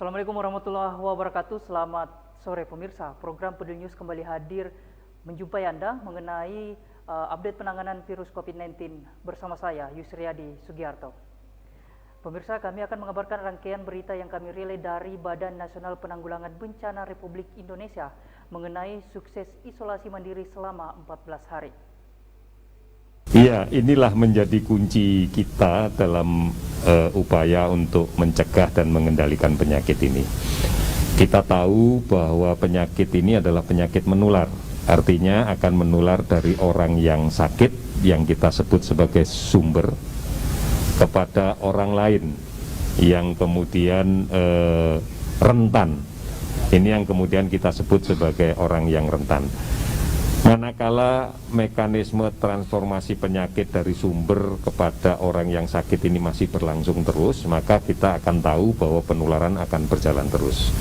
Assalamualaikum warahmatullahi wabarakatuh. Selamat sore pemirsa. Program Peduli News kembali hadir menjumpai Anda mengenai update penanganan virus COVID-19 bersama saya Yusriadi Sugiarto. Pemirsa, kami akan mengabarkan rangkaian berita yang kami relay dari Badan Nasional Penanggulangan Bencana Republik Indonesia mengenai sukses isolasi mandiri selama 14 hari. Iya, inilah menjadi kunci kita dalam upaya untuk mencegah dan mengendalikan penyakit ini. Kita tahu bahwa penyakit ini adalah penyakit menular, artinya akan menular dari orang yang sakit, yang kita sebut sebagai sumber, kepada orang lain yang kemudian rentan. Ini yang kemudian kita sebut sebagai orang yang rentan. Manakala mekanisme transformasi penyakit dari sumber kepada orang yang sakit ini masih berlangsung terus, maka kita akan tahu bahwa penularan akan berjalan terus.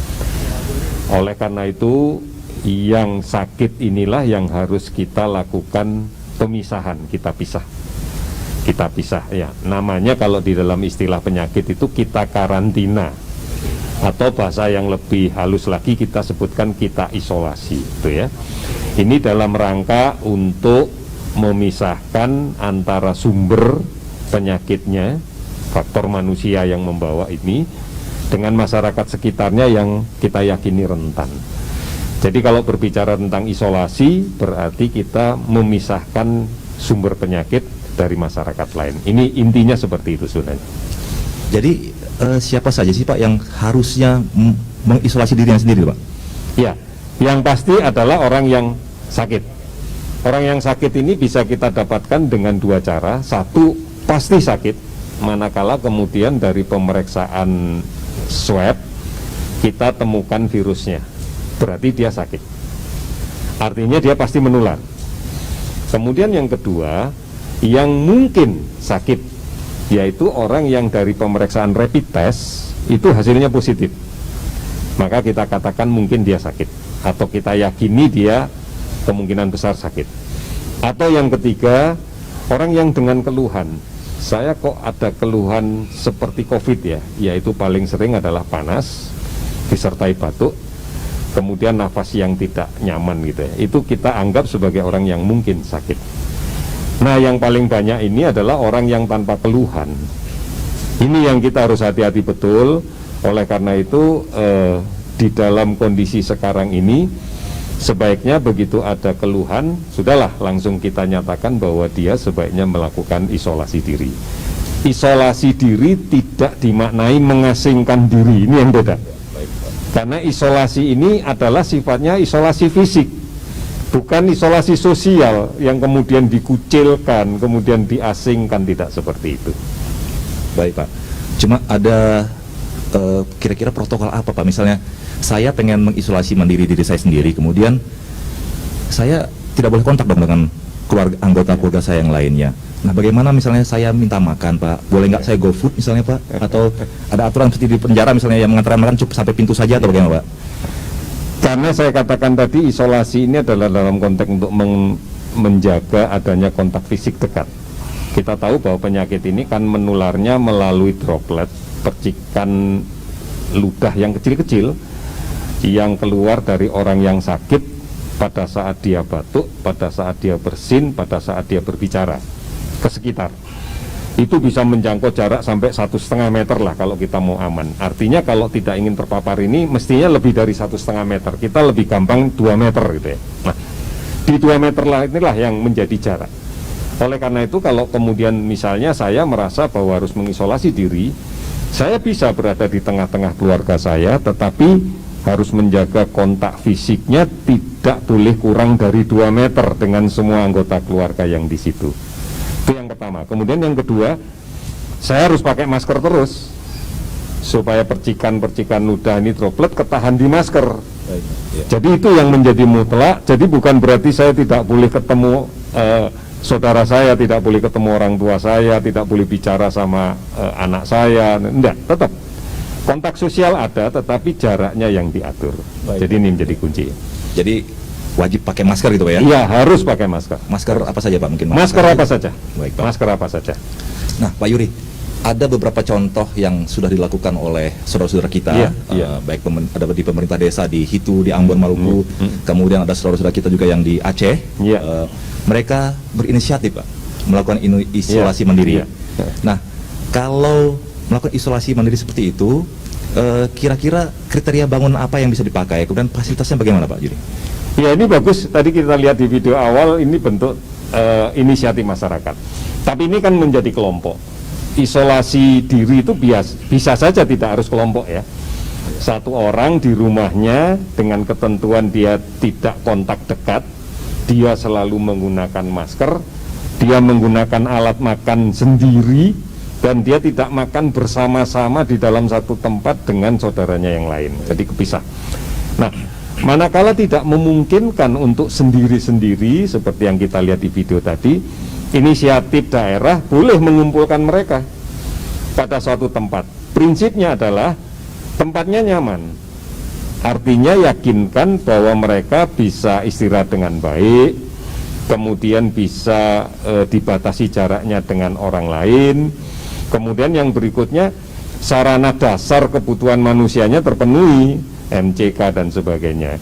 Oleh karena itu, yang sakit inilah yang harus kita lakukan pemisahan, kita pisah ya. Namanya kalau di dalam istilah penyakit itu kita karantina, atau bahasa yang lebih halus lagi kita sebutkan kita isolasi, gitu ya. Ini dalam rangka untuk memisahkan antara sumber penyakitnya, faktor manusia yang membawa ini, dengan masyarakat sekitarnya yang kita yakini rentan. Jadi kalau berbicara tentang isolasi, berarti kita memisahkan sumber penyakit dari masyarakat lain. Ini intinya seperti itu sebenarnya. Jadi siapa saja sih Pak yang harusnya mengisolasi dirinya sendiri Pak? Ya, yang pasti adalah orang yang sakit. Orang yang sakit ini bisa kita dapatkan dengan dua cara. Satu, pasti sakit, manakala kemudian dari pemeriksaan swab kita temukan virusnya, berarti dia sakit, artinya dia pasti menular. Kemudian yang kedua, yang mungkin sakit, yaitu orang yang dari pemeriksaan rapid test itu hasilnya positif, maka kita katakan mungkin dia sakit, atau kita yakini dia kemungkinan besar sakit. Atau yang ketiga, orang yang dengan keluhan, saya kok ada keluhan seperti COVID ya, yaitu paling sering adalah panas disertai batuk, kemudian nafas yang tidak nyaman gitu ya, itu kita anggap sebagai orang yang mungkin sakit. Nah, yang paling banyak ini adalah orang yang tanpa keluhan. Ini yang kita harus hati-hati betul. Oleh karena itu di dalam kondisi sekarang ini, sebaiknya begitu ada keluhan, sudahlah langsung kita nyatakan bahwa dia sebaiknya melakukan isolasi diri. Isolasi diri tidak dimaknai mengasingkan diri, ini yang beda. Karena isolasi ini adalah sifatnya isolasi fisik, bukan isolasi sosial yang kemudian dikucilkan, kemudian diasingkan, tidak seperti itu. Baik Pak, cuma ada kira-kira protokol apa Pak? Misalnya saya pengen mengisolasi mandiri diri saya sendiri, kemudian saya tidak boleh kontak dong dengan anggota keluarga saya yang lainnya. Nah, bagaimana misalnya saya minta makan Pak? Boleh nggak saya go food misalnya Pak? Atau ada aturan seperti di penjara misalnya yang mengantarkan makan cukup sampai pintu saja atau bagaimana Pak? Karena saya katakan tadi isolasi ini adalah dalam konteks untuk menjaga adanya kontak fisik dekat. Kita tahu bahwa penyakit ini kan menularnya melalui droplet, percikan ludah yang kecil-kecil yang keluar dari orang yang sakit pada saat dia batuk, pada saat dia bersin, pada saat dia berbicara ke sekitar. Itu bisa menjangkau jarak sampai 1,5 meter lah kalau kita mau aman. Artinya kalau tidak ingin terpapar ini mestinya lebih dari 1,5 meter. Kita lebih gampang 2 meter gitu ya. Nah, di 2 meter lah inilah yang menjadi jarak. Oleh karena itu kalau kemudian misalnya saya merasa bahwa harus mengisolasi diri, saya bisa berada di tengah-tengah keluarga saya, tetapi harus menjaga kontak fisiknya tidak boleh kurang dari 2 meter dengan semua anggota keluarga yang di situ. Itu yang pertama. Kemudian yang kedua, saya harus pakai masker terus supaya percikan-percikan ludah ini droplet ketahan di masker. Jadi itu yang menjadi mutlak. Jadi bukan berarti saya tidak boleh ketemu saudara saya, tidak boleh ketemu orang tua saya, tidak boleh bicara sama anak saya. Enggak, tetap kontak sosial ada, tetapi jaraknya yang diatur. Baik. Jadi ini menjadi kunci. Jadi wajib pakai masker gitu Pak ya? Iya, harus pakai masker. Masker apa saja Pak? Mungkin masker apa saja? Baik, Pak. Masker apa saja? Nah Pak Yuri, ada beberapa contoh yang sudah dilakukan oleh saudara-saudara kita, baik ada di pemerintah desa di Hitu, di Ambon, Maluku, kemudian ada saudara-saudara kita juga yang di Aceh. Mereka berinisiatif, Pak, melakukan isolasi mandiri. Nah, kalau melakukan isolasi mandiri seperti itu, kira-kira kriteria bangunan apa yang bisa dipakai, kemudian fasilitasnya bagaimana, Pak Juri? Ya, ini bagus. Tadi kita lihat di video awal, ini bentuk inisiatif masyarakat. Tapi ini kan menjadi kelompok. Isolasi diri itu bisa saja tidak harus kelompok ya. Satu orang di rumahnya dengan ketentuan dia tidak kontak dekat, dia selalu menggunakan masker, dia menggunakan alat makan sendiri, dan dia tidak makan bersama-sama di dalam satu tempat dengan saudaranya yang lain. Jadi kepisah. Nah, manakala tidak memungkinkan untuk sendiri-sendiri seperti yang kita lihat di video tadi, inisiatif daerah boleh mengumpulkan mereka pada suatu tempat. Prinsipnya adalah tempatnya nyaman. Artinya yakinkan bahwa mereka bisa istirahat dengan baik, kemudian bisa dibatasi jaraknya dengan orang lain. Kemudian yang berikutnya, sarana dasar kebutuhan manusianya terpenuhi, MCK dan sebagainya.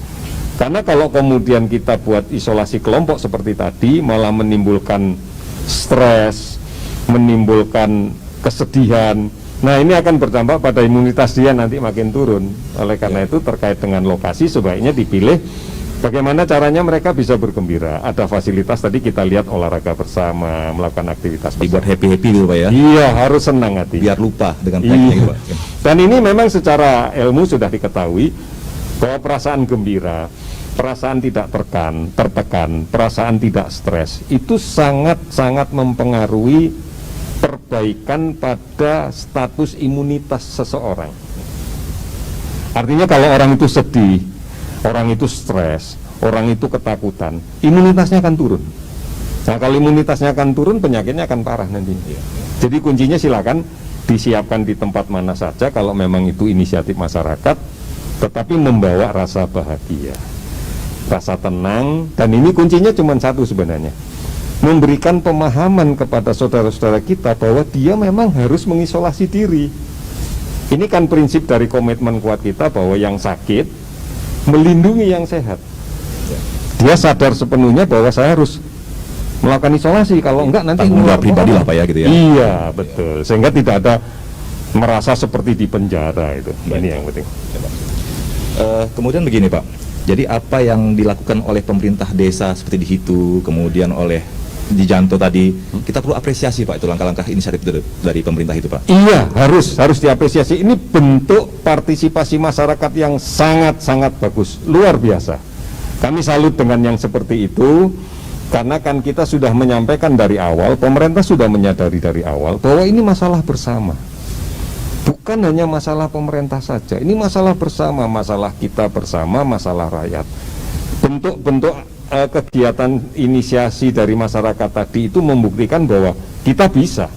Karena kalau kemudian kita buat isolasi kelompok seperti tadi, malah menimbulkan stres, menimbulkan kesedihan. Nah, ini akan berdampak pada imunitas dia nanti makin turun. Oleh karena itu, terkait dengan lokasi sebaiknya dipilih bagaimana caranya mereka bisa bergembira. Ada fasilitas tadi kita lihat, olahraga bersama, melakukan aktivitas bersama. Dibuat happy-happy gitu, Pak ya? Iya, harus senang hati. Biar lupa dengan teknik gitu, Pak. Dan ini memang secara ilmu sudah diketahui bahwa perasaan gembira, perasaan tidak tertekan, perasaan tidak stres, itu sangat-sangat mempengaruhi perbaikan pada status imunitas seseorang. Artinya kalau orang itu sedih, orang itu stres, orang itu ketakutan, imunitasnya akan turun. Nah, kalau imunitasnya akan turun, penyakitnya akan parah nanti. Jadi kuncinya silakan disiapkan di tempat mana saja kalau memang itu inisiatif masyarakat, tetapi membawa rasa bahagia, rasa tenang. Dan ini kuncinya cuma satu sebenarnya, memberikan pemahaman kepada saudara-saudara kita bahwa dia memang harus mengisolasi diri. Ini kan prinsip dari komitmen kuat kita bahwa yang sakit melindungi yang sehat. Dia sadar sepenuhnya bahwa saya harus melakukan isolasi, kalau enggak nanti tanggung pribadi lah, Pak ya, gitu ya. Iya, betul. Sehingga tidak ada merasa seperti di penjara itu. Ini yang penting. Kemudian begini, Pak. Jadi apa yang dilakukan oleh pemerintah desa seperti di Hitu, kemudian oleh di Janto tadi, kita perlu apresiasi, Pak, itu langkah-langkah inisiatif dari pemerintah itu, Pak. Iya, harus diapresiasi. Ini bentuk partisipasi masyarakat yang sangat-sangat bagus, luar biasa. Kami salut dengan yang seperti itu, karena kan kita sudah menyampaikan dari awal, pemerintah sudah menyadari dari awal bahwa ini masalah bersama. Bukan hanya masalah pemerintah saja, ini masalah bersama, masalah kita bersama, masalah rakyat. Bentuk-bentuk kegiatan inisiasi dari masyarakat tadi itu membuktikan bahwa kita bisa,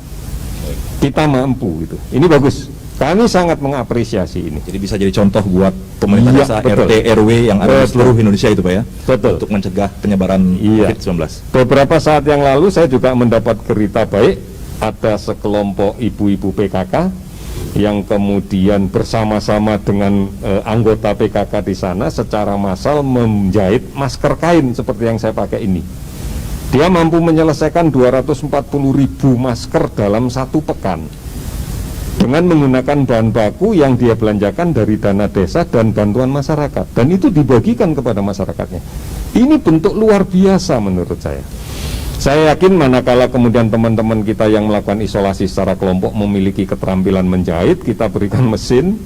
kita mampu gitu. Ini bagus. Kami sangat mengapresiasi ini. Jadi bisa jadi contoh buat pemerintah desa, RT, RW yang ada di seluruh Indonesia itu, Pak ya. Betul. Untuk mencegah penyebaran COVID-19. Beberapa saat yang lalu saya juga mendapat berita baik, ada sekelompok ibu-ibu PKK yang kemudian bersama-sama dengan anggota PKK di sana secara massal menjahit masker kain seperti yang saya pakai ini. Dia mampu menyelesaikan 240.000 masker dalam satu pekan dengan menggunakan bahan baku yang dia belanjakan dari dana desa dan bantuan masyarakat, dan itu dibagikan kepada masyarakatnya. Ini bentuk luar biasa menurut saya. Saya yakin manakala kemudian teman-teman kita yang melakukan isolasi secara kelompok memiliki keterampilan menjahit, kita berikan mesin,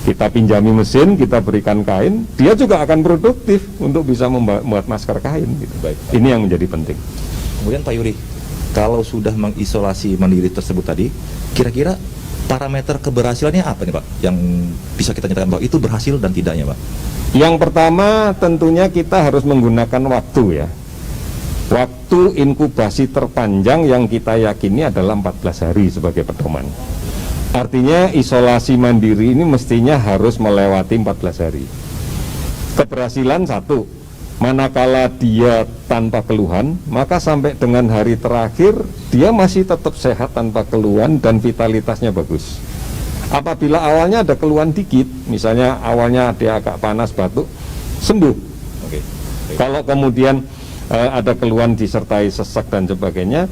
kita pinjami mesin, kita berikan kain, dia juga akan produktif untuk bisa membuat masker kain gitu. Baik. Ini yang menjadi penting. Kemudian Pak Yuri, kalau sudah mengisolasi mandiri tersebut tadi, kira-kira parameter keberhasilannya apa nih, Pak, yang bisa kita nyatakan bahwa itu berhasil dan tidaknya, Pak? Yang pertama tentunya kita harus menggunakan waktu ya. Waktu inkubasi terpanjang yang kita yakini adalah 14 hari sebagai pedoman. Artinya isolasi mandiri ini mestinya harus melewati 14 hari. Keberhasilan satu, Manakala dia tanpa keluhan, maka sampai dengan hari terakhir dia masih tetap sehat tanpa keluhan dan vitalitasnya bagus. Apabila awalnya ada keluhan dikit, misalnya awalnya dia agak panas, batuk, sembuh. Oke. Kalau kemudian ada keluhan disertai sesak dan sebagainya,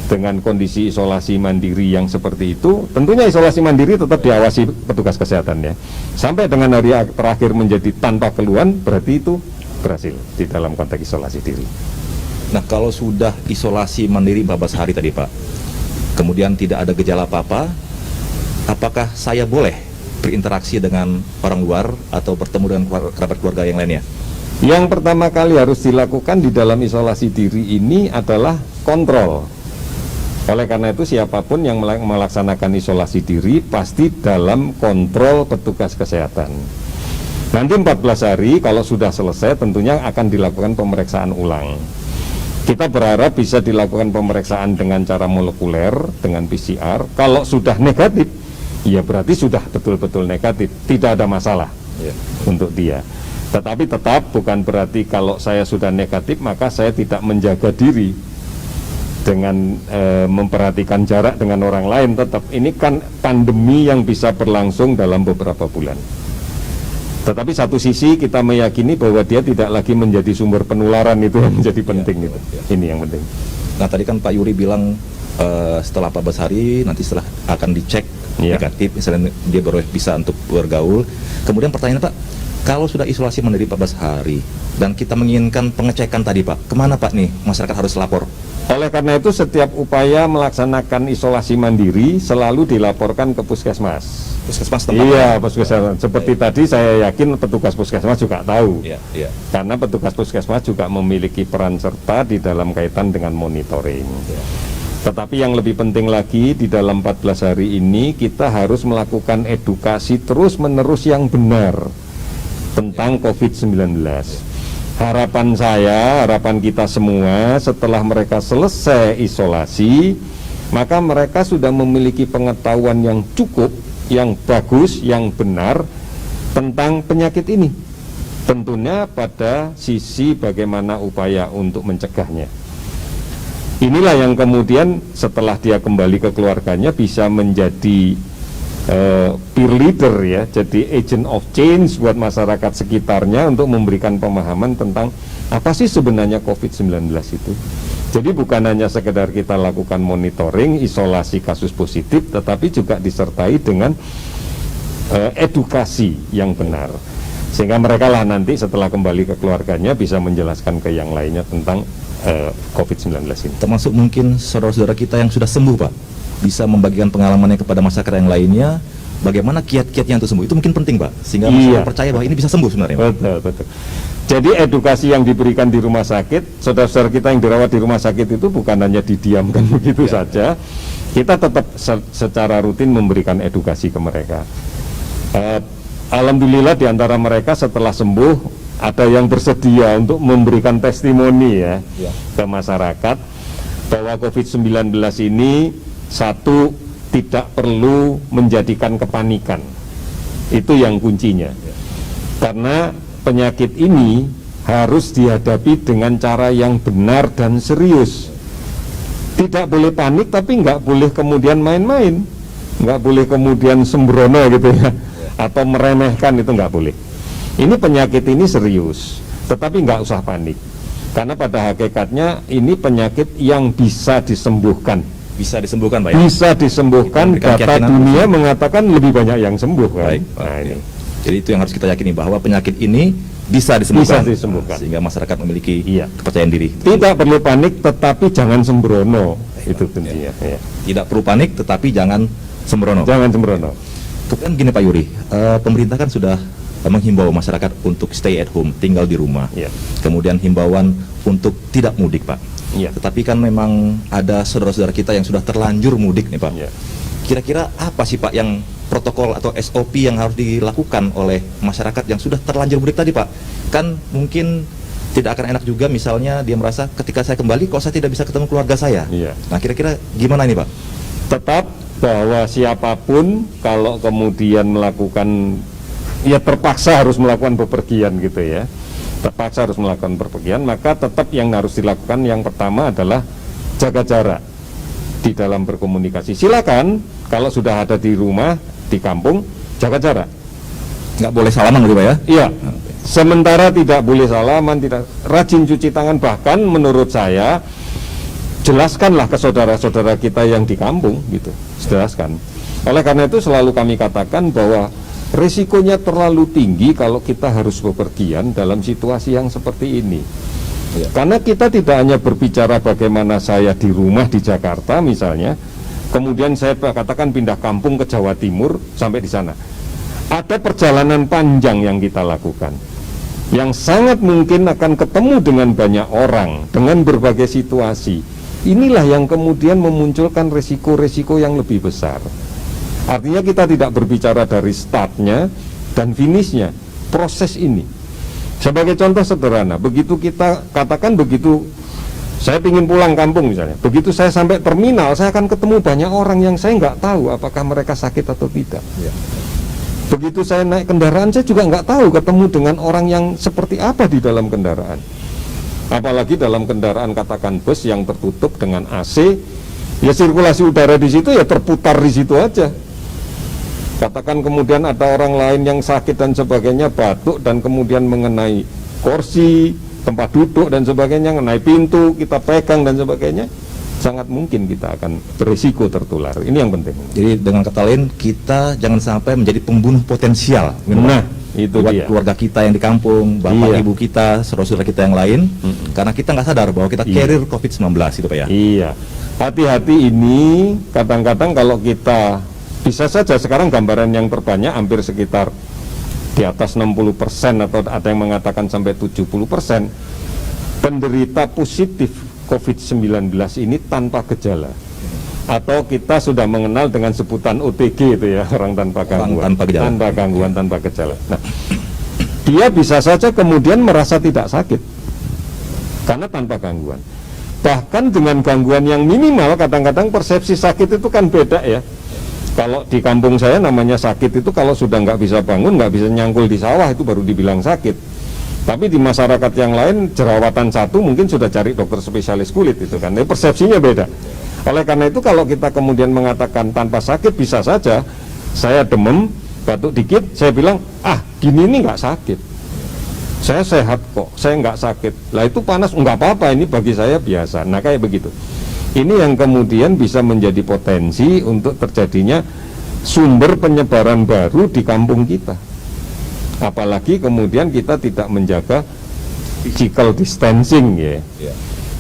dengan kondisi isolasi mandiri yang seperti itu, tentunya isolasi mandiri tetap diawasi petugas kesehatan ya. Sampai dengan hari terakhir menjadi tanpa keluhan, berarti itu berhasil di dalam konteks isolasi diri. Nah, kalau sudah isolasi mandiri 14 hari tadi Pak, kemudian tidak ada gejala apa-apa, apakah saya boleh berinteraksi dengan orang luar atau bertemu dengan kerabat keluarga yang lainnya? Yang pertama kali harus dilakukan di dalam isolasi diri ini adalah kontrol. Oleh karena itu siapapun yang melaksanakan isolasi diri pasti dalam kontrol petugas kesehatan. Nanti 14 hari kalau sudah selesai tentunya akan dilakukan pemeriksaan ulang. Kita berharap bisa dilakukan pemeriksaan dengan cara molekuler, dengan PCR. Kalau sudah negatif, ya berarti sudah betul-betul negatif, tidak ada masalah untuk dia. Tetapi tetap bukan berarti kalau saya sudah negatif maka saya tidak menjaga diri dengan memperhatikan jarak dengan orang lain. Tetap ini kan pandemi yang bisa berlangsung dalam beberapa bulan. Tetapi satu sisi kita meyakini bahwa dia tidak lagi menjadi sumber penularan, itu yang menjadi penting itu. Ini yang penting. Nah, tadi kan Pak Yuri bilang setelah 14 hari nanti setelah akan dicek negatif, misalnya dia baru bisa untuk bergaul. Kemudian pertanyaan Pak, kalau sudah isolasi mandiri 14 hari dan kita menginginkan pengecekan tadi Pak, kemana Pak nih masyarakat harus lapor? Oleh karena itu setiap upaya melaksanakan isolasi mandiri selalu dilaporkan ke puskesmas. Puskesmas tempat? Iya, puskesmas. Seperti tadi saya yakin petugas puskesmas juga tahu. Iya. Karena petugas puskesmas juga memiliki peran serta di dalam kaitan dengan monitoring. Tetapi yang lebih penting lagi di dalam 14 hari ini kita harus melakukan edukasi terus-menerus yang benar tentang COVID-19. Harapan saya, harapan kita semua setelah mereka selesai isolasi, maka mereka sudah memiliki pengetahuan yang cukup, yang bagus, yang benar tentang penyakit ini. Tentunya pada sisi bagaimana upaya untuk mencegahnya. Inilah yang kemudian setelah dia kembali ke keluarganya bisa menjadi peer leader ya, jadi agent of change buat masyarakat sekitarnya untuk memberikan pemahaman tentang apa sih sebenarnya COVID-19 itu. Jadi bukan hanya sekedar kita lakukan monitoring, isolasi kasus positif, tetapi juga disertai dengan edukasi yang benar. Sehingga mereka lah nanti setelah kembali ke keluarganya bisa menjelaskan ke yang lainnya tentang COVID-19 ini. Termasuk mungkin saudara-saudara kita yang sudah sembuh Pak, bisa membagikan pengalamannya kepada masyarakat yang lainnya, bagaimana kiat-kiatnya untuk sembuh, itu mungkin penting Pak, sehingga masyarakat percaya bahwa ini bisa sembuh sebenarnya Pak. Betul. Jadi edukasi yang diberikan di rumah sakit, saudara-saudara kita yang dirawat di rumah sakit itu bukan hanya didiamkan begitu saja, kita tetap secara rutin memberikan edukasi ke mereka. Alhamdulillah di antara mereka setelah sembuh ada yang bersedia untuk memberikan testimoni ya ke masyarakat bahwa COVID-19 ini satu, tidak perlu menjadikan kepanikan. Itu yang kuncinya. Karena penyakit ini harus dihadapi dengan cara yang benar dan serius. Tidak boleh panik, tapi nggak boleh kemudian main-main. Nggak boleh kemudian sembrono gitu ya. Atau meremehkan, itu nggak boleh. Ini penyakit ini serius, tetapi nggak usah panik. Karena pada hakikatnya ini penyakit yang bisa disembuhkan. Bisa disembuhkan Pak ya? Bisa disembuhkan, data dunia mengatakan lebih banyak yang sembuh kan? Baik, nah, ini. Jadi itu yang harus kita yakini, bahwa penyakit ini bisa disembuhkan, sehingga masyarakat memiliki kepercayaan diri. Tidak perlu panik, tetapi jangan sembrono. Itu kuncinya. Ya. Tidak perlu panik, tetapi jangan sembrono. Jangan sembrono. Kemudian gini Pak Yuri, pemerintah kan sudah menghimbau masyarakat untuk stay at home, tinggal di rumah. Kemudian himbauan untuk tidak mudik Pak. Tetapi kan memang ada saudara-saudara kita yang sudah terlanjur mudik nih Pak. Kira-kira apa sih Pak yang protokol atau SOP yang harus dilakukan oleh masyarakat yang sudah terlanjur mudik tadi Pak? Kan mungkin tidak akan enak juga misalnya dia merasa ketika saya kembali kok saya tidak bisa ketemu keluarga saya. Nah kira-kira gimana ini Pak? Tetap bahwa siapapun kalau kemudian melakukan, ya terpaksa harus melakukan bepergian gitu ya, terpaksa harus melakukan bepergian, maka tetap yang harus dilakukan yang pertama adalah jaga jarak di dalam berkomunikasi. Silakan kalau sudah ada di rumah, di kampung, jaga jarak. Nggak boleh salaman gitu Pak ya? Iya, sementara tidak boleh salaman, tidak rajin cuci tangan, bahkan menurut saya jelaskanlah ke saudara-saudara kita yang di kampung gitu, jelaskan. Oleh karena itu selalu kami katakan bahwa risikonya terlalu tinggi kalau kita harus bepergian dalam situasi yang seperti ini. Ya. Karena kita tidak hanya berbicara bagaimana saya di rumah di Jakarta misalnya, kemudian saya katakan pindah kampung ke Jawa Timur sampai di sana. Ada perjalanan panjang yang kita lakukan, yang sangat mungkin akan ketemu dengan banyak orang, dengan berbagai situasi. Inilah yang kemudian memunculkan resiko-resiko yang lebih besar. Artinya kita tidak berbicara dari startnya dan finishnya, proses ini. Sebagai contoh sederhana, begitu kita katakan begitu saya ingin pulang kampung misalnya, begitu saya sampai terminal, saya akan ketemu banyak orang yang saya nggak tahu apakah mereka sakit atau tidak. Ya. Begitu saya naik kendaraan, saya juga nggak tahu ketemu dengan orang yang seperti apa di dalam kendaraan. Apalagi dalam kendaraan katakan bus yang tertutup dengan AC, ya sirkulasi udara di situ ya terputar di situ aja. Katakan kemudian ada orang lain yang sakit dan sebagainya, batuk dan kemudian mengenai kursi, tempat duduk dan sebagainya, mengenai pintu, kita pegang dan sebagainya, sangat mungkin kita akan berisiko tertular. Ini yang penting. Jadi dengan kata lain, kita jangan sampai menjadi pembunuh potensial. Nah, itu buat dia. keluarga kita yang di kampung, bapak Iya. ibu kita, saudara-saudara kita yang lain, karena kita nggak sadar bahwa kita Iya. carrier COVID-19 itu Pak ya. Iya, hati-hati ini kadang-kadang kalau kita bisa saja sekarang gambaran yang terbanyak hampir sekitar di atas 60% atau ada yang mengatakan sampai 70% penderita positif COVID-19 ini tanpa gejala, atau kita sudah mengenal dengan sebutan OTG itu ya, orang tanpa gangguan, tanpa gejala. tanpa gangguan, tanpa gejala. Nah, dia bisa saja kemudian merasa tidak sakit karena tanpa gangguan. Bahkan dengan gangguan yang minimal, kadang-kadang persepsi sakit itu kan beda ya. Kalau di kampung saya namanya sakit itu kalau sudah nggak bisa bangun, nggak bisa nyangkul di sawah, itu baru dibilang sakit. Tapi di masyarakat yang lain jerawatan satu mungkin sudah cari dokter spesialis kulit itu kan. Jadi persepsinya beda. Oleh karena itu kalau kita kemudian mengatakan tanpa sakit, bisa saja saya demam, batuk dikit, saya bilang gini ini nggak sakit. Saya sehat kok, saya nggak sakit. Lah itu panas, nggak apa-apa, ini bagi saya biasa. Nah kayak begitu. Ini yang kemudian bisa menjadi potensi untuk terjadinya sumber penyebaran baru di kampung kita. Apalagi kemudian kita tidak menjaga physical distancing ya.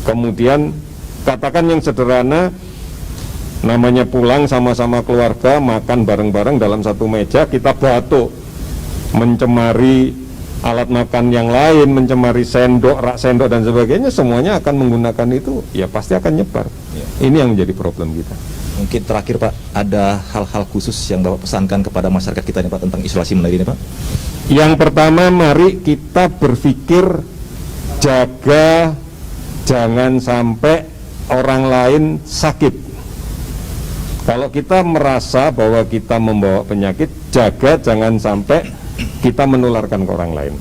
Kemudian katakan yang sederhana, namanya pulang sama-sama keluarga, makan bareng-bareng dalam satu meja, kita batuk, mencemari alat makan yang lain, mencemari sendok, rak sendok dan sebagainya, semuanya akan menggunakan itu, ya pasti akan nyebar. Ini yang menjadi problem kita. Mungkin terakhir Pak, ada hal-hal khusus yang Bapak pesankan kepada masyarakat kita ini Pak tentang isolasi mandiri ini Pak? Yang pertama, mari kita berpikir jaga jangan sampai orang lain sakit. Kalau kita merasa bahwa kita membawa penyakit, jaga jangan sampai kita menularkan ke orang lain.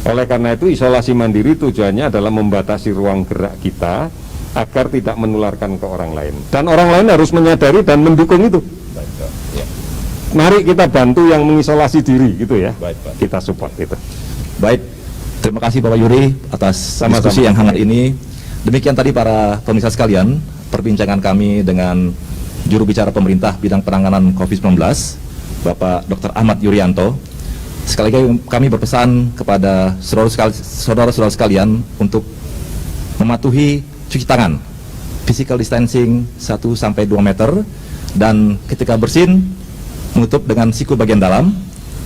Oleh karena itu isolasi mandiri tujuannya adalah membatasi ruang gerak kita agar tidak menularkan ke orang lain. Dan orang lain harus menyadari dan mendukung itu. Mari kita bantu yang mengisolasi diri gitu ya. Baik, Pak. Kita support itu. Baik, terima kasih Bapak Yuri atas Sama-sama. diskusi yang hangat ini. Demikian tadi para pemirsa sekalian, perbincangan kami dengan juru bicara pemerintah bidang penanganan COVID-19, Bapak Dr. Ahmad Yuryanto. Sekali lagi kami berpesan kepada saudara-saudara sekalian untuk mematuhi cuci tangan, physical distancing 1-2 meter, dan ketika bersin menutup dengan siku bagian dalam,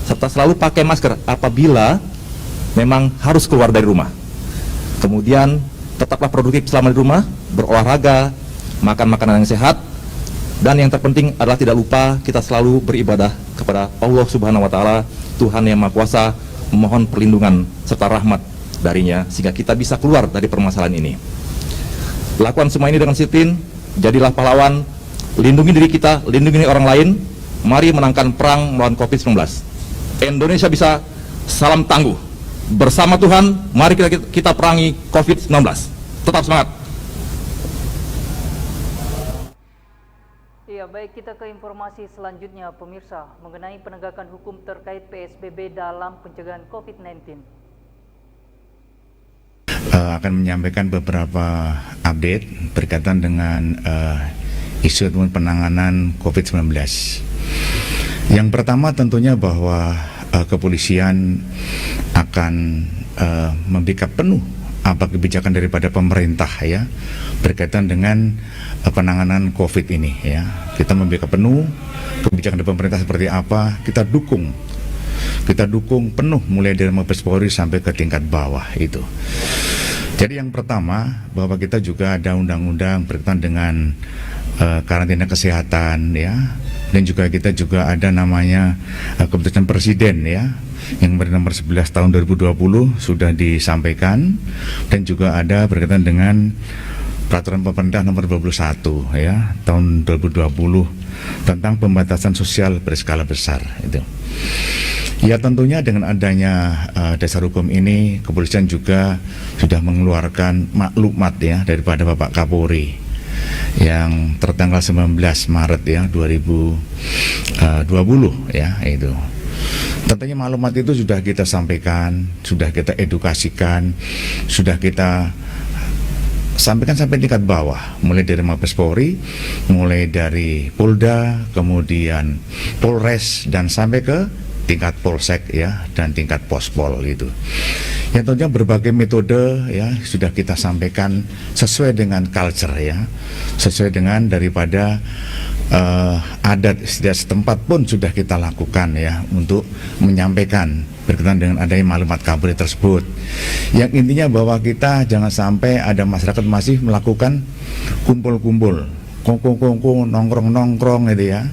serta selalu pakai masker apabila memang harus keluar dari rumah. Kemudian tetaplah produktif selama di rumah, berolahraga, makan makanan yang sehat, dan yang terpenting adalah tidak lupa kita selalu beribadah kepada Allah Subhanahu wa Ta'ala, Tuhan yang Maha Kuasa, memohon perlindungan serta rahmat darinya sehingga kita bisa keluar dari permasalahan ini. Lakukan semua ini dengan disiplin, jadilah pahlawan, lindungi diri kita, lindungi orang lain. Mari menangkan perang melawan COVID-19. Indonesia bisa, salam tangguh. Bersama Tuhan, mari kita perangi COVID-19. Tetap semangat. Iya, baik, kita ke informasi selanjutnya pemirsa mengenai penegakan hukum terkait PSBB dalam pencegahan COVID-19. Akan menyampaikan beberapa update berkaitan dengan isu penanganan COVID-19. Yang pertama tentunya bahwa kepolisian akan membackup penuh apa kebijakan daripada pemerintah ya berkaitan dengan penanganan COVID ini ya. Kita membackup penuh kebijakan dari pemerintah seperti apa, kita dukung penuh mulai dari Mabes Polri sampai ke tingkat bawah itu. Jadi yang pertama bahwa kita juga ada undang-undang berkaitan dengan karantina kesehatan ya, dan juga kita juga ada namanya keputusan presiden ya yang nomor 11 tahun 2020 sudah disampaikan, dan juga ada berkaitan dengan peraturan pemerintah nomor 21 ya tahun 2020 tentang pembatasan sosial berskala besar itu. Ya tentunya dengan adanya dasar hukum ini, kepolisian juga sudah mengeluarkan maklumat ya daripada Bapak Kapolri yang tertanggal 19 Maret ya 2020 ya itu. Tentunya maklumat itu sudah kita sampaikan, sudah kita edukasikan, sudah kita sampaikan sampai tingkat bawah, mulai dari Mabes Polri, mulai dari Polda, kemudian Polres, dan sampai ke tingkat Polsek ya dan tingkat Pospol itu. Yang tentunya berbagai metode ya sudah kita sampaikan sesuai dengan culture ya, sesuai dengan daripada adat setiap setempat pun sudah kita lakukan ya untuk menyampaikan berkaitan dengan adanya maklumat Kapolri tersebut. Yang intinya bahwa kita jangan sampai ada masyarakat masih melakukan kumpul-kumpul, kongkong-kongkong, nongkrong-nongkrong gitu ya.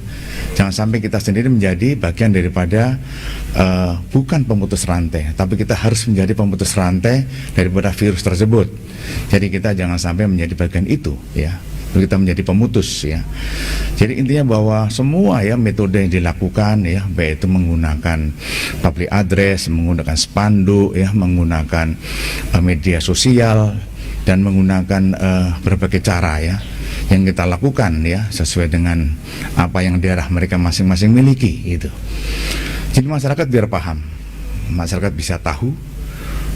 Jangan sampai kita sendiri menjadi bagian daripada bukan pemutus rantai, tapi kita harus menjadi pemutus rantai daripada virus tersebut. Jadi kita jangan sampai menjadi bagian itu ya, kita menjadi pemutus ya. Jadi intinya bahwa semua ya metode yang dilakukan ya, baik itu menggunakan public address, menggunakan spanduk ya, menggunakan media sosial, dan menggunakan berbagai cara ya yang kita lakukan ya sesuai dengan apa yang daerah mereka masing-masing miliki itu. Jadi masyarakat biar paham, masyarakat bisa tahu,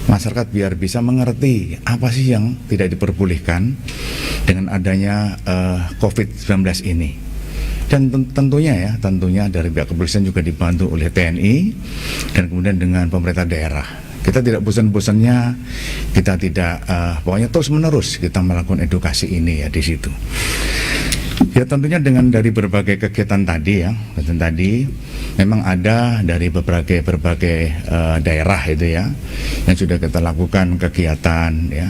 masyarakat biar bisa mengerti apa sih yang tidak diperbolehkan dengan adanya COVID-19 ini. Dan tentunya dari pihak kepolisian juga dibantu oleh TNI dan kemudian dengan pemerintah daerah. Kita tidak bosan-bosannya, kita tidak pokoknya terus menerus kita melakukan edukasi ini ya di situ. Ya tentunya dengan dari berbagai kegiatan tadi ya, memang ada dari berbagai daerah itu ya yang sudah kita lakukan kegiatan ya,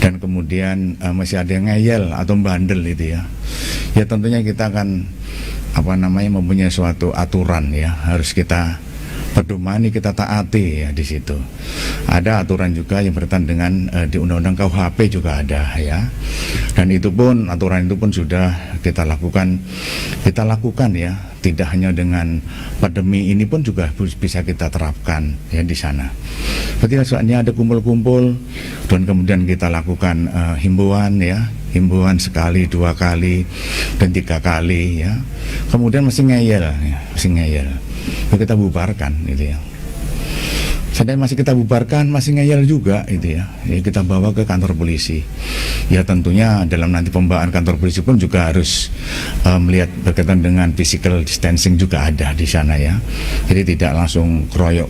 dan kemudian masih ada yang ngeyel atau bandel itu ya. Ya tentunya kita akan mempunyai suatu aturan ya, harus kita pedomani, kita taati ya di situ. Ada aturan juga yang berkaitan dengan di Undang-Undang KUHP juga ada ya. Dan itu pun aturan itu pun sudah kita lakukan ya. Tidak hanya dengan pandemi ini pun juga bisa kita terapkan ya di sana. Ketika soalnya ada kumpul-kumpul dan kemudian kita lakukan himbauan ya, himbauan sekali, 2 kali, dan 3 kali ya. Kemudian masih ngeyel ya, kita bubarkan gitu ya. Sedang masih kita bubarkan, masih ngeyel juga itu ya. Ya kita bawa ke kantor polisi. Ya tentunya dalam nanti pembawaan kantor polisi pun juga harus melihat berkaitan dengan physical distancing juga ada di sana ya. Jadi tidak langsung keroyok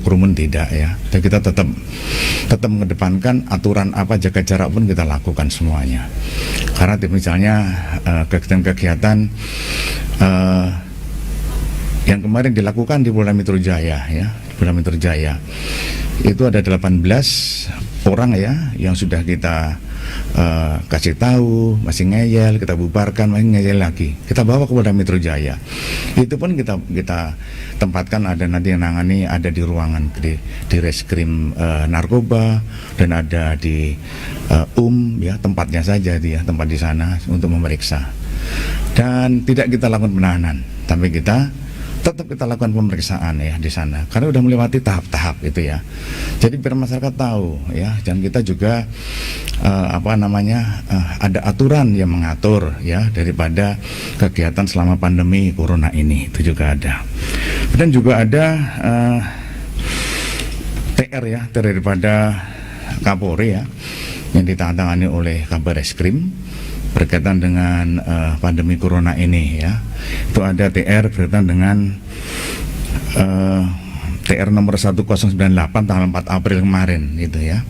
kerumun, tidak ya. Dan kita tetap mengedepankan aturan apa, jaga jarak pun kita lakukan semuanya. Karena misalnya kegiatan-kegiatan yang kemarin dilakukan di Polda Metro Jaya ya, Polda Metro Jaya itu ada 18 orang ya yang sudah kita kasih tahu masih ngeyel, kita bubarkan, masih ngeyel lagi, kita bawa ke Polda Metro Jaya. Itu pun kita tempatkan, ada nanti yang nangani, ada di ruangan di reskrim narkoba, dan ada di ya tempatnya saja dia, tempat di sana untuk memeriksa. Dan tidak kita lakukan penahanan, tapi kita tetap kita lakukan pemeriksaan ya di sana, karena udah melewati tahap-tahap itu ya. Jadi biar masyarakat tahu ya, dan kita juga ada aturan yang mengatur ya daripada kegiatan selama pandemi corona ini, itu juga ada. Dan juga ada TR ya, daripada Kapolri ya, yang ditantangani oleh Kabar Eskrim berkaitan dengan pandemi corona ini ya. Itu ada TR berkaitan dengan TR nomor 1098 tanggal 4 April kemarin itu ya.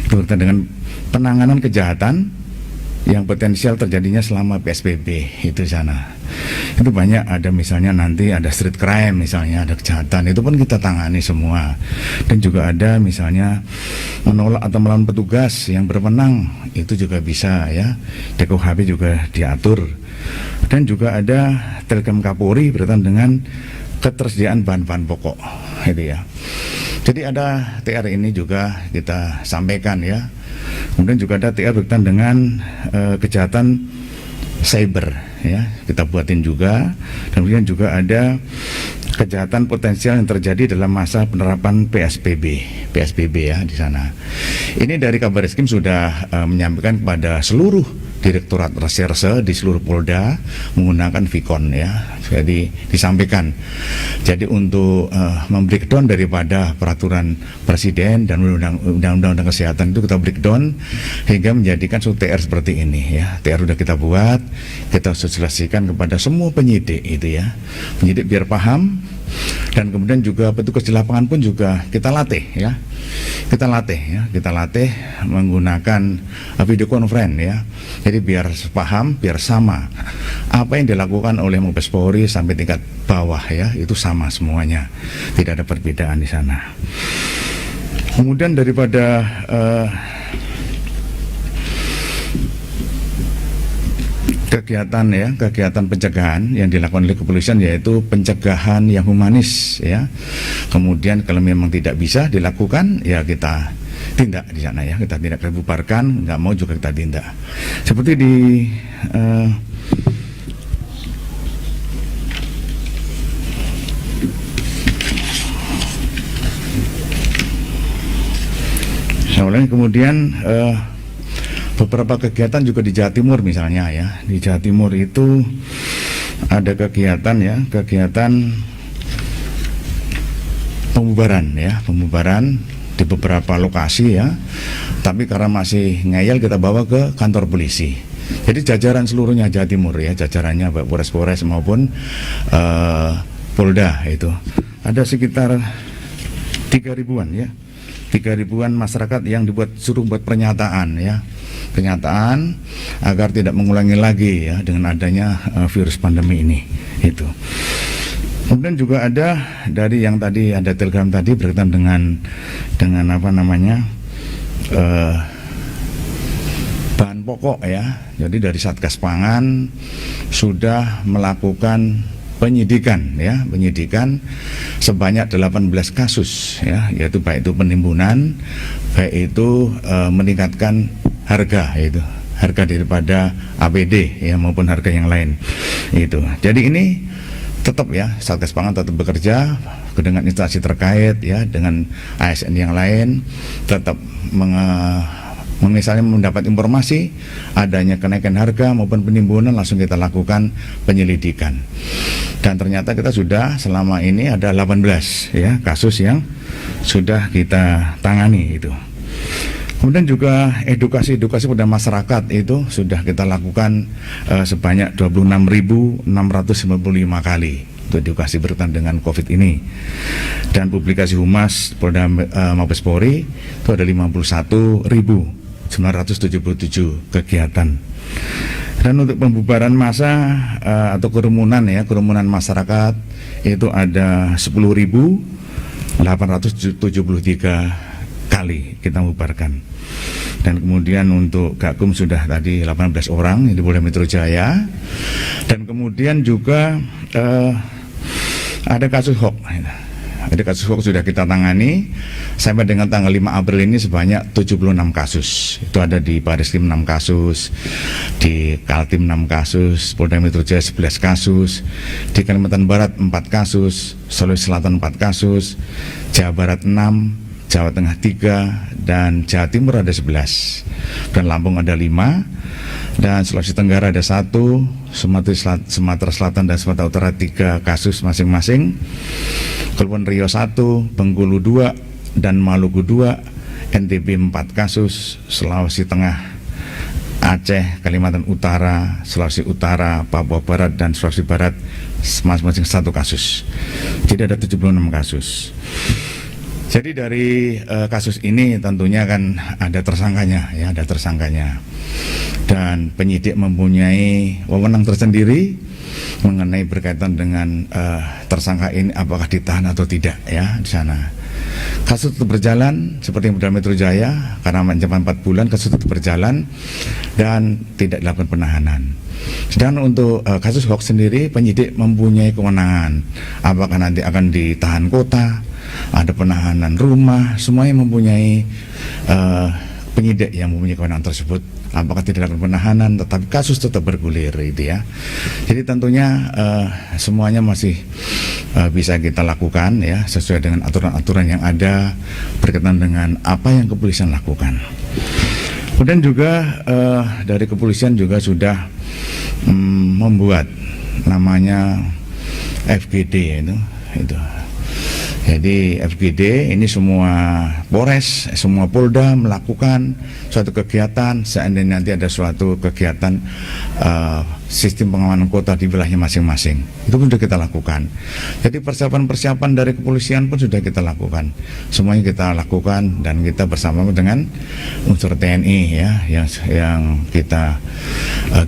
Itu berkaitan dengan penanganan kejahatan yang potensial terjadinya selama PSBB itu sana. Itu banyak, ada misalnya nanti ada street crime, misalnya ada kejahatan, itu pun kita tangani semua. Dan juga ada misalnya menolak atau melawan petugas yang berwenang, itu juga bisa ya. DKUHP juga diatur. Dan juga ada Telkom Kapolri berkaitan dengan ketersediaan bahan-bahan pokok itu ya. Jadi ada TR ini juga kita sampaikan ya. Kemudian juga ada TR berkaitan dengan kejahatan cyber ya, kita buatin juga. Dan kemudian juga ada kejahatan potensial yang terjadi dalam masa penerapan PSBB ya di sana. Ini dari Kabar Eskrim sudah menyampaikan kepada seluruh Direktorat Reserse di seluruh Polda menggunakan Vicon ya. Jadi disampaikan. Jadi untuk membreakdown daripada peraturan Presiden dan undang-undang kesehatan itu kita breakdown hingga menjadikan suatu TR seperti ini ya. TR udah kita buat, kita sosialisasikan kepada semua penyidik itu ya. Penyidik biar paham, dan kemudian juga petugas di lapangan pun juga kita latih ya. Kita latih menggunakan video conference ya. Jadi biar paham, biar sama apa yang dilakukan oleh Mabes Polri sampai tingkat bawah ya, itu sama semuanya, tidak ada perbedaan di sana. Kemudian daripada kegiatan pencegahan yang dilakukan oleh kepolisian, yaitu pencegahan yang humanis ya. Kemudian kalau memang tidak bisa dilakukan ya kita tindak di sana ya, kita tidak bubarkan, nggak mau juga kita tindak. Seperti di kemudian beberapa kegiatan juga di Jawa Timur misalnya ya. Di Jawa Timur itu ada kegiatan pembubaran di beberapa lokasi ya. Tapi karena masih ngeyel kita bawa ke kantor polisi. Jadi jajaran seluruhnya Jawa Timur ya, jajarannya baik Polres maupun Polda itu. Ada sekitar 3.000-an ya. 3.000-an masyarakat yang suruh buat pernyataan agar tidak mengulangi lagi ya dengan adanya virus pandemi ini itu. Kemudian juga ada dari yang tadi ada telegram tadi berkaitan dengan bahan pokok ya. Jadi dari Satgas Pangan sudah melakukan penyidikan sebanyak 18 kasus ya, yaitu baik itu penimbunan, baik itu meningkatkan harga daripada APD ya maupun harga yang lain itu. Jadi ini tetap ya, Satgas Pangan tetap bekerja dengan instansi terkait ya, dengan ASN yang lain, tetap misalnya mendapat informasi adanya kenaikan harga maupun penimbunan, langsung kita lakukan penyelidikan. Dan ternyata kita sudah selama ini ada 18 ya kasus yang sudah kita tangani itu. Kemudian juga edukasi pada masyarakat itu sudah kita lakukan sebanyak 26.695 kali untuk edukasi berkaitan dengan COVID ini. Dan publikasi Humas Polda Mabes Polri itu ada 51.977 kegiatan. Dan untuk pembubaran massa atau kerumunan masyarakat itu ada 10.873 kali kita membubarkan. Dan kemudian untuk Gakum sudah tadi 18 orang yang di Polda Metro Jaya. Dan kemudian juga ada kasus hoax. Jadi kasus hoax sudah kita tangani sampai dengan tanggal 5 April ini sebanyak 76 kasus. Itu ada di Bareskrim 6 kasus, di Kaltim 6 kasus, Polda Metro Jaya 11 kasus, di Kalimantan Barat 4 kasus, Sulawesi Selatan 4 kasus, Jawa Barat 6, Jawa Tengah 3, dan Jawa Timur ada 11, dan Lampung ada 5, dan Sulawesi Tenggara ada 1, Sumatera Selatan dan Sumatera Utara 3 kasus masing-masing, Kepulauan Riau 1, Bengkulu 2, dan Maluku 2, NTB 4 kasus, Sulawesi Tengah, Aceh, Kalimantan Utara, Sulawesi Utara, Papua Barat, dan Sulawesi Barat masing-masing 1 kasus. Jadi ada 76 kasus. Jadi dari kasus ini tentunya kan ada tersangkanya, ya, ada tersangkanya. Dan penyidik mempunyai wewenang tersendiri mengenai berkaitan dengan tersangka ini apakah ditahan atau tidak, ya, di sana. Kasus tetap berjalan seperti yang Polda Metro Jaya, karena ancaman 4 bulan kasus tetap berjalan dan tidak dilakukan penahanan. Sedangkan untuk kasus hoax sendiri penyidik mempunyai kewenangan apakah nanti akan ditahan kota, ada penahanan rumah, semuanya mempunyai penyidik yang mempunyai kewenangan tersebut. Apakah tidak dilakukan penahanan, tetapi kasus tetap bergulir, gitu ya. Jadi tentunya semuanya masih bisa kita lakukan, ya, sesuai dengan aturan-aturan yang ada berkaitan dengan apa yang kepolisian lakukan. Kemudian juga dari kepolisian juga sudah membuat namanya FGD itu. Jadi FGD ini semua Polres, semua Polda melakukan suatu kegiatan seandainya nanti ada suatu kegiatan sistem pengamanan kota di wilayahnya masing-masing. Itu pun sudah kita lakukan. Jadi persiapan-persiapan dari kepolisian pun sudah kita lakukan. Semuanya kita lakukan dan kita bersama dengan unsur TNI, ya, yang kita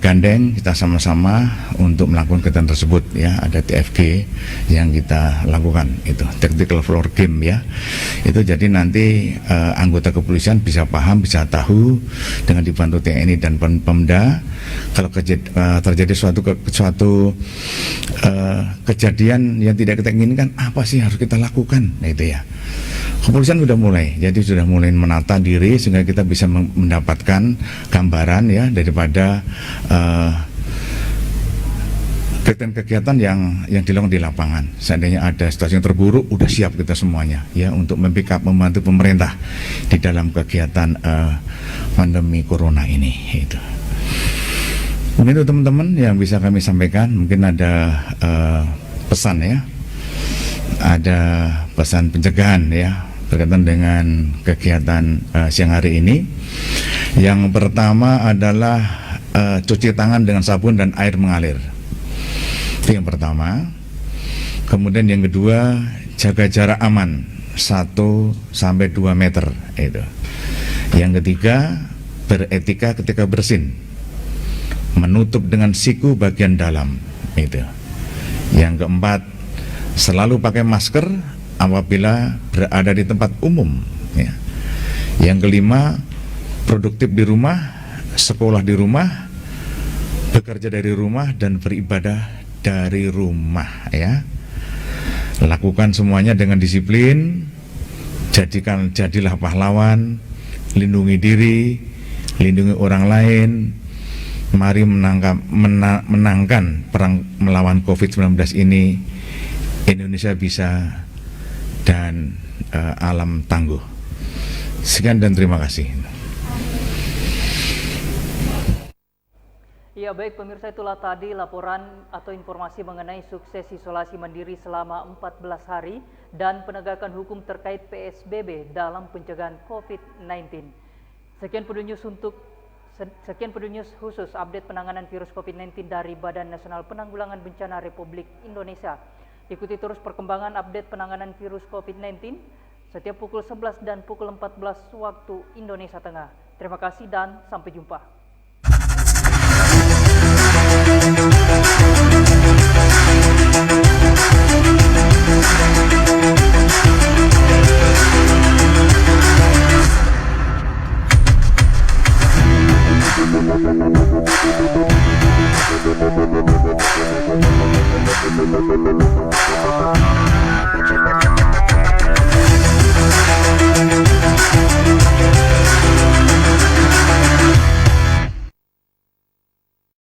gandeng, kita sama-sama untuk melakukan kegiatan tersebut, ya. Ada TFG yang kita lakukan, itu tactical floor game, ya. Itu jadi nanti anggota kepolisian bisa paham, bisa tahu dengan dibantu TNI dan Pemda kalau terjadi suatu kejadian yang tidak kita inginkan, apa sih harus kita lakukan, nah, itu, ya. Kepolisian sudah mulai menata diri sehingga kita bisa mendapatkan gambaran, ya, daripada kegiatan-kegiatan yang dilakukan di lapangan. Seandainya ada situasi yang terburuk, udah siap kita semuanya, ya, untuk membantu pemerintah di dalam kegiatan pandemi corona ini, itu. Mungkin itu teman-teman yang bisa kami sampaikan. Mungkin ada pesan, ya, ada pesan pencegahan, ya, berkaitan dengan kegiatan siang hari ini. Yang pertama adalah cuci tangan dengan sabun dan air mengalir. Itu yang pertama. Kemudian yang kedua, jaga jarak aman 1-2 meter, itu. Yang ketiga, beretika ketika bersin, menutup dengan siku bagian dalam, itu. Yang keempat, selalu pakai masker apabila berada di tempat umum, ya. Yang kelima, produktif di rumah, sekolah di rumah, bekerja dari rumah, dan beribadah dari rumah, ya. Lakukan semuanya dengan disiplin, jadilah pahlawan, lindungi diri, lindungi orang lain. Mari menangkan perang melawan COVID-19 ini. Indonesia bisa dan alam tangguh. Sekian dan terima kasih. Ya, baik pemirsa, itulah tadi laporan atau informasi mengenai sukses isolasi mandiri selama 14 hari dan penegakan hukum terkait PSBB dalam pencegahan COVID-19. Sekian News khusus update penanganan virus COVID-19 dari Badan Nasional Penanggulangan Bencana Republik Indonesia. Ikuti terus perkembangan update penanganan virus COVID-19 setiap pukul 11 dan pukul 14 waktu Indonesia Tengah. Terima kasih dan sampai jumpa. Thank you.